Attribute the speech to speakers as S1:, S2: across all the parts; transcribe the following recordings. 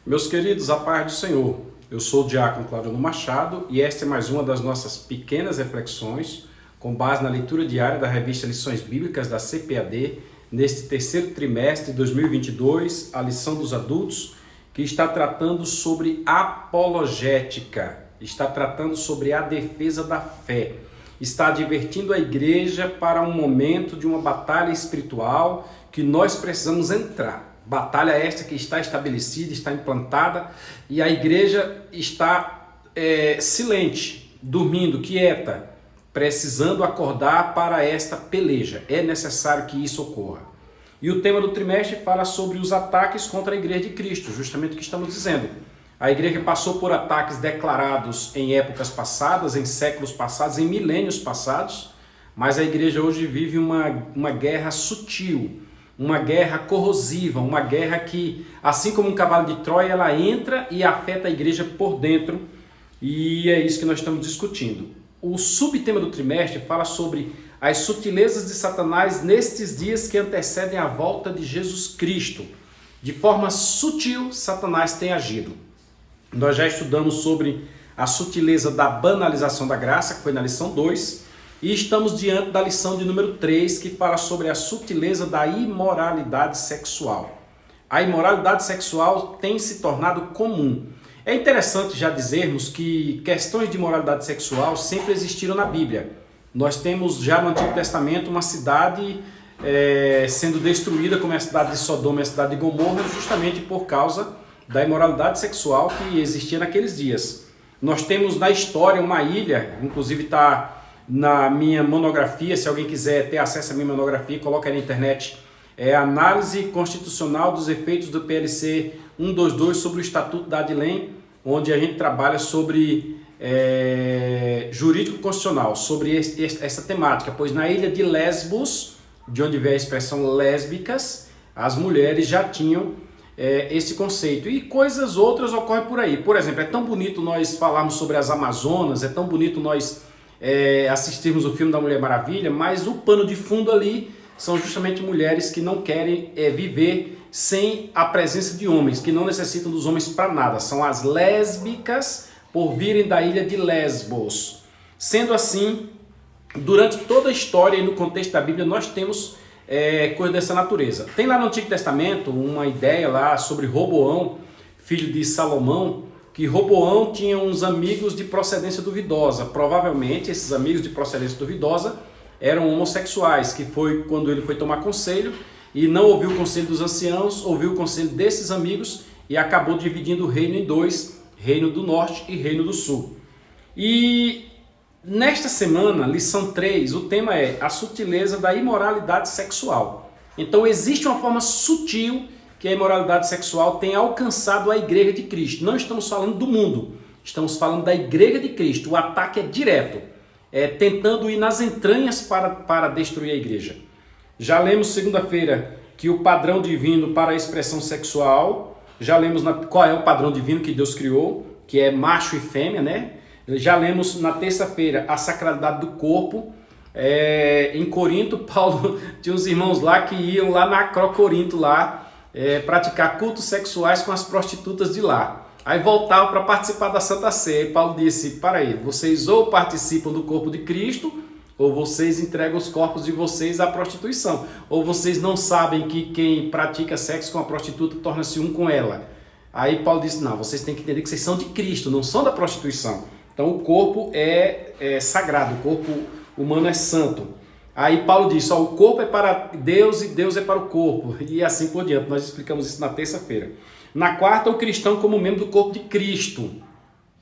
S1: Meus queridos, a paz do Senhor. Eu sou o diácono Claudio Machado e esta é mais uma das nossas pequenas reflexões com base na leitura diária da revista Lições Bíblicas da CPAD neste terceiro trimestre de 2022, a lição dos adultos, que está tratando sobre apologética, está tratando sobre a defesa da fé, está advertindo a igreja para um momento de uma batalha espiritual que nós precisamos entrar. Batalha esta que está estabelecida, está implantada e a igreja está silente, dormindo, quieta, precisando acordar para esta peleja. É necessário que isso ocorra. E o tema do trimestre fala sobre os ataques contra a igreja de Cristo, justamente o que estamos dizendo. A igreja passou por ataques declarados em épocas passadas, em séculos passados, em milênios passados, mas a igreja hoje vive uma guerra sutil, uma guerra corrosiva, uma guerra que, assim como um cavalo de Troia, ela entra e afeta a igreja por dentro, e é isso que nós estamos discutindo. O subtema do trimestre fala sobre as sutilezas de Satanás nestes dias que antecedem a volta de Jesus Cristo. De forma sutil, Satanás tem agido. Nós já estudamos sobre a sutileza da banalização da graça, que foi na lição 2, e estamos diante da lição de número 3, que fala sobre a sutileza da imoralidade sexual. A imoralidade sexual tem se tornado comum. É interessante já dizermos que questões de imoralidade sexual sempre existiram na Bíblia. Nós temos já no Antigo Testamento uma cidade sendo destruída, como é a cidade de Sodoma e a cidade de Gomorra, justamente por causa da imoralidade sexual que existia naqueles dias. Nós temos na história uma ilha, inclusive está na minha monografia, se alguém quiser ter acesso à minha monografia, coloca aí na internet, Análise Constitucional dos Efeitos do PLC 122 sobre o Estatuto da Adilém, onde a gente trabalha sobre jurídico constitucional, sobre essa temática, pois na ilha de Lesbos, de onde vem a expressão lésbicas, as mulheres já tinham esse conceito, e coisas outras ocorrem por aí. Por exemplo, é tão bonito nós falarmos sobre as Amazonas, é tão bonito nós assistirmos o filme da Mulher Maravilha, mas o pano de fundo ali são justamente mulheres que não querem viver sem a presença de homens, que não necessitam dos homens para nada. São as lésbicas por virem da ilha de Lesbos. Sendo assim, durante toda a história e no contexto da Bíblia, nós temos coisas dessa natureza. Tem lá no Antigo Testamento uma ideia lá sobre Roboão, filho de Salomão, que Roboão tinha uns amigos de procedência duvidosa. Provavelmente esses amigos de procedência duvidosa eram homossexuais, que foi quando ele foi tomar conselho e não ouviu o conselho dos anciãos, ouviu o conselho desses amigos e acabou dividindo o reino em dois, Reino do Norte e Reino do Sul. E nesta semana, lição 3, o tema é a sutileza da imoralidade sexual. Então existe uma forma sutil que a imoralidade sexual tem alcançado a igreja de Cristo. Não estamos falando do mundo, estamos falando da igreja de Cristo. O ataque é direto, tentando ir nas entranhas para destruir a igreja. Já lemos segunda-feira que o padrão divino para a expressão sexual, já lemos qual é o padrão divino que Deus criou, que é macho e fêmea, né? Já lemos na terça-feira a sacralidade do corpo. Em Corinto, Paulo tinha uns irmãos lá que iam lá na Acrocorinto lá, praticar cultos sexuais com as prostitutas de lá. Aí voltavam para participar da Santa Ceia. E Paulo disse, para aí, vocês ou participam do corpo de Cristo, ou vocês entregam os corpos de vocês à prostituição. Ou vocês não sabem que quem pratica sexo com a prostituta torna-se um com ela. Aí Paulo disse, não, vocês têm que entender que vocês são de Cristo, não são da prostituição. Então o corpo é sagrado, o corpo humano é santo. Aí Paulo disse, o corpo é para Deus e Deus é para o corpo, e assim por diante. Nós explicamos isso na terça-feira. Na quarta, o cristão como membro do corpo de Cristo.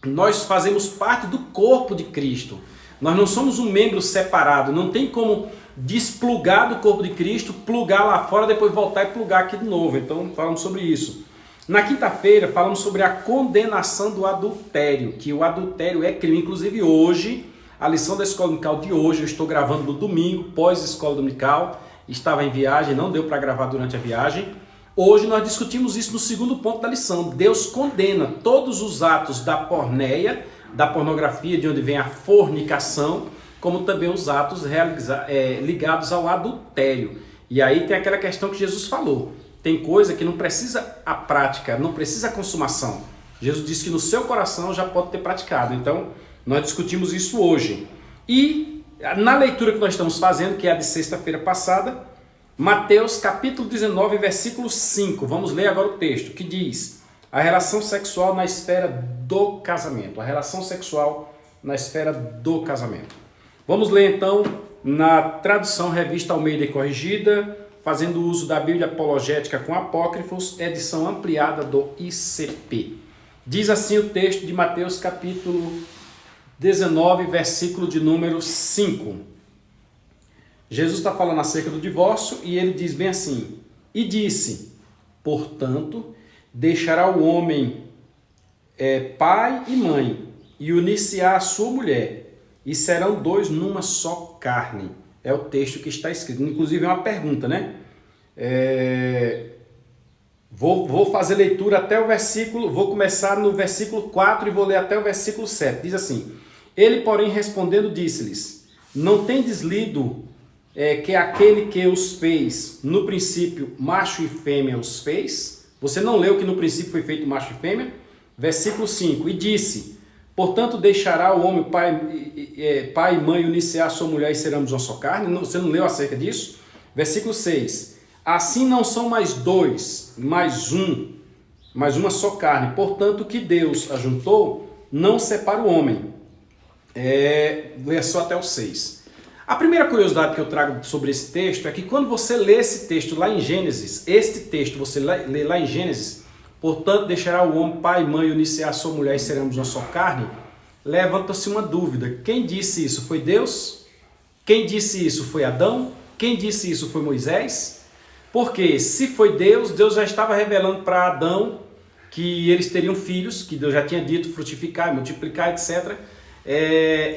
S1: Nós fazemos parte do corpo de Cristo. Nós não somos um membro separado, não tem como desplugar do corpo de Cristo, plugar lá fora, depois voltar e plugar aqui de novo. Então falamos sobre isso. Na quinta-feira, falamos sobre a condenação do adultério, que o adultério é crime. Inclusive hoje, a lição da escola dominical de hoje, eu estou gravando no domingo, pós-escola dominical, estava em viagem, não deu para gravar durante a viagem. Hoje nós discutimos isso no segundo ponto da lição. Deus condena todos os atos da porneia, da pornografia, de onde vem a fornicação, como também os atos ligados ao adultério. E aí tem aquela questão que Jesus falou. tem coisa que não precisa a prática, não precisa a consumação. Jesus disse que no seu coração já pode ter praticado. Então, nós discutimos isso hoje. E na leitura que nós estamos fazendo, que é a de sexta-feira passada, Mateus capítulo 19, versículo 5. Vamos ler agora o texto, que diz: a relação sexual na esfera do casamento. A relação sexual na esfera do casamento. Vamos ler então na tradução Revista Almeida e Corrigida, fazendo uso da Bíblia Apologética com Apócrifos, edição ampliada do ICP. Diz assim o texto de Mateus capítulo 19, versículo de número 5. Jesus está falando acerca do divórcio e ele diz bem assim: e disse, portanto, deixará o homem pai e mãe, e unir-se-á a sua mulher, e serão dois numa só carne. É o texto que está escrito. Inclusive é uma pergunta, né? Vou fazer leitura até o versículo, vou começar no versículo 4 e vou ler até o versículo 7. Diz assim: ele, porém, respondendo, disse-lhes: não tendes lido que aquele que os fez, no princípio, macho e fêmea os fez? Você não leu que no princípio foi feito macho e fêmea? Versículo 5. E disse, portanto, deixará o homem pai e mãe, unir-se-á a sua mulher e seremos uma só carne? Você não leu acerca disso? Versículo 6. Assim não são mais dois, mais uma só carne. Portanto, o que Deus ajuntou, não separa o homem. Lê só até o 6. A primeira curiosidade que eu trago sobre esse texto é que quando você lê esse texto lá em Gênesis, você lê lá em Gênesis, portanto, deixará o homem pai e mãe, unir-se a sua mulher e seremos uma só carne, levanta-se uma dúvida. Quem disse isso? Foi Deus? Quem disse isso? Foi Adão? Quem disse isso? Foi Moisés? Porque se foi Deus, Deus já estava revelando para Adão que eles teriam filhos, que Deus já tinha dito frutificar, multiplicar, etc.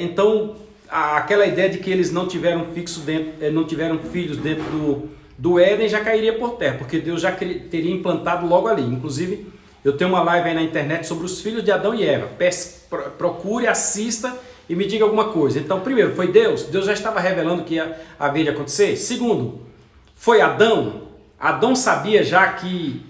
S1: Então, aquela ideia de que eles não tiveram filhos dentro do Éden já cairia por terra, porque Deus já teria implantado logo ali. Inclusive, eu tenho uma live aí na internet sobre os filhos de Adão e Eva. Procure, assista e me diga alguma coisa. Então, primeiro, foi Deus? Deus já estava revelando o que havia de acontecer? Segundo, foi Adão? Adão sabia já que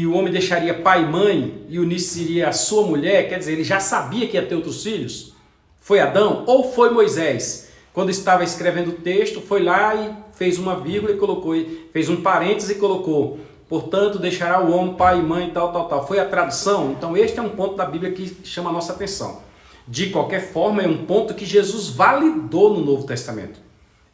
S1: o homem deixaria pai e mãe e unir-se-iria a sua mulher? Quer dizer, ele já sabia que ia ter outros filhos? Foi Adão? Ou foi Moisés? Quando estava escrevendo o texto, foi lá e fez uma vírgula e colocou, fez um parêntese e colocou, portanto, deixará o homem pai e mãe, tal. Foi a tradução? Então este é um ponto da Bíblia que chama a nossa atenção. De qualquer forma, é um ponto que Jesus validou no Novo Testamento.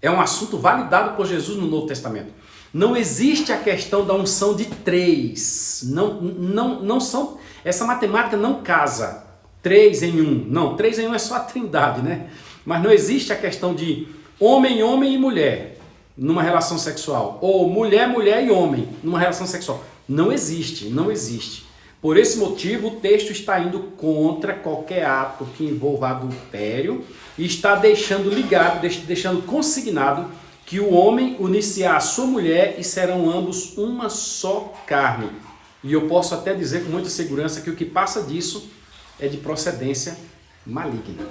S1: É um assunto validado por Jesus no Novo Testamento. Não existe a questão da unção de três. Não são, essa matemática não casa. 3 em 1. Não, 3 em 1 é só a trindade, né? Mas não existe a questão de homem e mulher numa relação sexual. Ou mulher e homem numa relação sexual. Não existe. Por esse motivo, o texto está indo contra qualquer ato que envolva adultério e está deixando ligado, deixando consignado que o homem unir-se-á a sua mulher e serão ambos uma só carne. E eu posso até dizer com muita segurança que o que passa disso é de procedência maligna.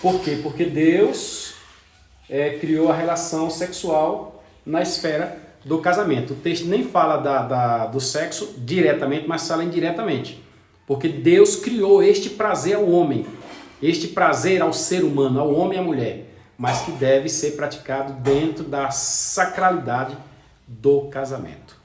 S1: Por quê? Porque Deus criou a relação sexual na esfera do casamento. O texto nem fala do sexo diretamente, mas fala indiretamente. Porque Deus criou este prazer ao homem, este prazer ao ser humano, ao homem e à mulher, mas que deve ser praticado dentro da sacralidade do casamento.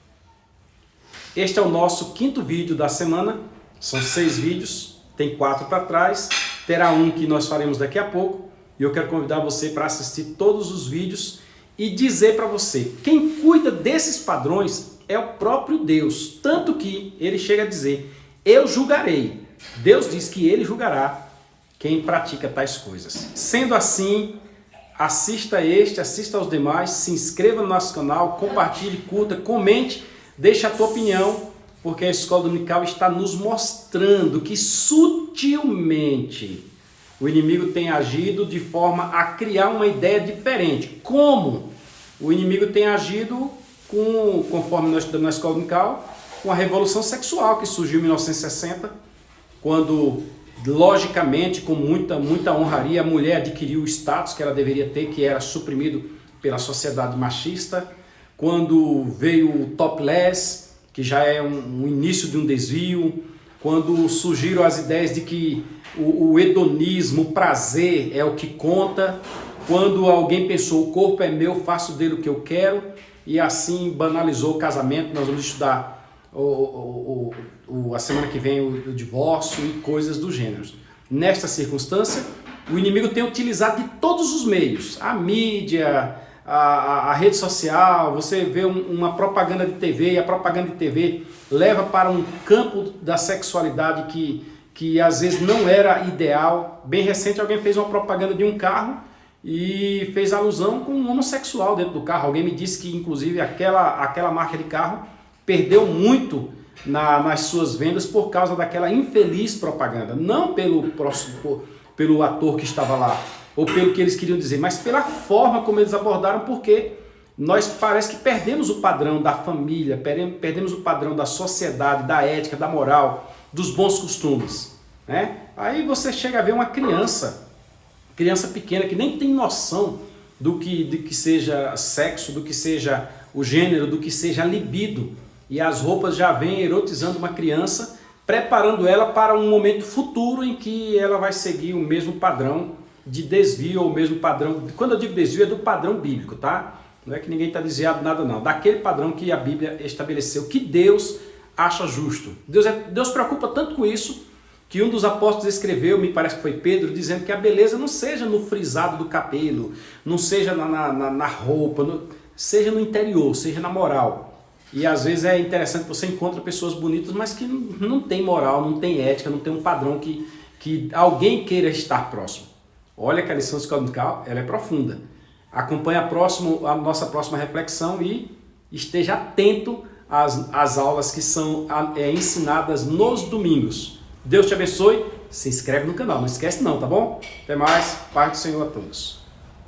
S1: Este é o nosso 5º vídeo da semana. São 6 vídeos, tem 4 para trás, terá um que nós faremos daqui a pouco, e eu quero convidar você para assistir todos os vídeos e dizer para você, quem cuida desses padrões é o próprio Deus, tanto que ele chega a dizer, eu julgarei. Deus diz que ele julgará quem pratica tais coisas. Sendo assim, assista aos demais, se inscreva no nosso canal, compartilhe, curta, comente, deixe a tua opinião, porque a Escola Dominical está nos mostrando que sutilmente o inimigo tem agido de forma a criar uma ideia diferente. Como? O inimigo tem agido, conforme nós estudamos na Escola Dominical, com a Revolução Sexual que surgiu em 1960, quando, logicamente, com muita honraria, a mulher adquiriu o status que ela deveria ter, que era suprimido pela sociedade machista, quando veio o topless, que já é um início de um desvio, quando surgiram as ideias de que o hedonismo, o prazer é o que conta, quando alguém pensou, o corpo é meu, faço dele o que eu quero, e assim banalizou o casamento. Nós vamos estudar a semana que vem o divórcio e coisas do gênero. Nesta circunstância, o inimigo tem utilizado de todos os meios, a mídia, a rede social. Você vê uma propaganda de TV, e a propaganda de TV leva para um campo da sexualidade que às vezes não era ideal. Bem recente alguém fez uma propaganda de um carro e fez alusão com um homossexual dentro do carro. Alguém me disse que inclusive aquela marca de carro perdeu muito nas suas vendas por causa daquela infeliz propaganda. Não pelo ator que estava lá, ou pelo que eles queriam dizer, mas pela forma como eles abordaram, porque nós parece que perdemos o padrão da família, perdemos o padrão da sociedade, da ética, da moral, dos bons costumes, né? Aí você chega a ver uma criança pequena que nem tem noção do que seja sexo, do que seja o gênero, do que seja a libido, e as roupas já vêm erotizando uma criança, preparando ela para um momento futuro em que ela vai seguir o mesmo padrão de desvio, ou o mesmo padrão, quando eu digo desvio é do padrão bíblico, tá? Não é que ninguém está desviado nada não, daquele padrão que a Bíblia estabeleceu, que Deus acha justo. Deus preocupa tanto com isso, que um dos apóstolos escreveu, me parece que foi Pedro, dizendo que a beleza não seja no frisado do cabelo, não seja na roupa, seja no interior, seja na moral. E às vezes é interessante que você encontra pessoas bonitas, mas que não tem moral, não tem ética, não tem um padrão que alguém queira estar próximo. Olha que a lição dominical, ela é profunda. Acompanhe a nossa próxima reflexão e esteja atento às aulas que são ensinadas nos domingos. Deus te abençoe, se inscreve no canal, não esquece não, tá bom? Até mais, paz do Senhor a todos.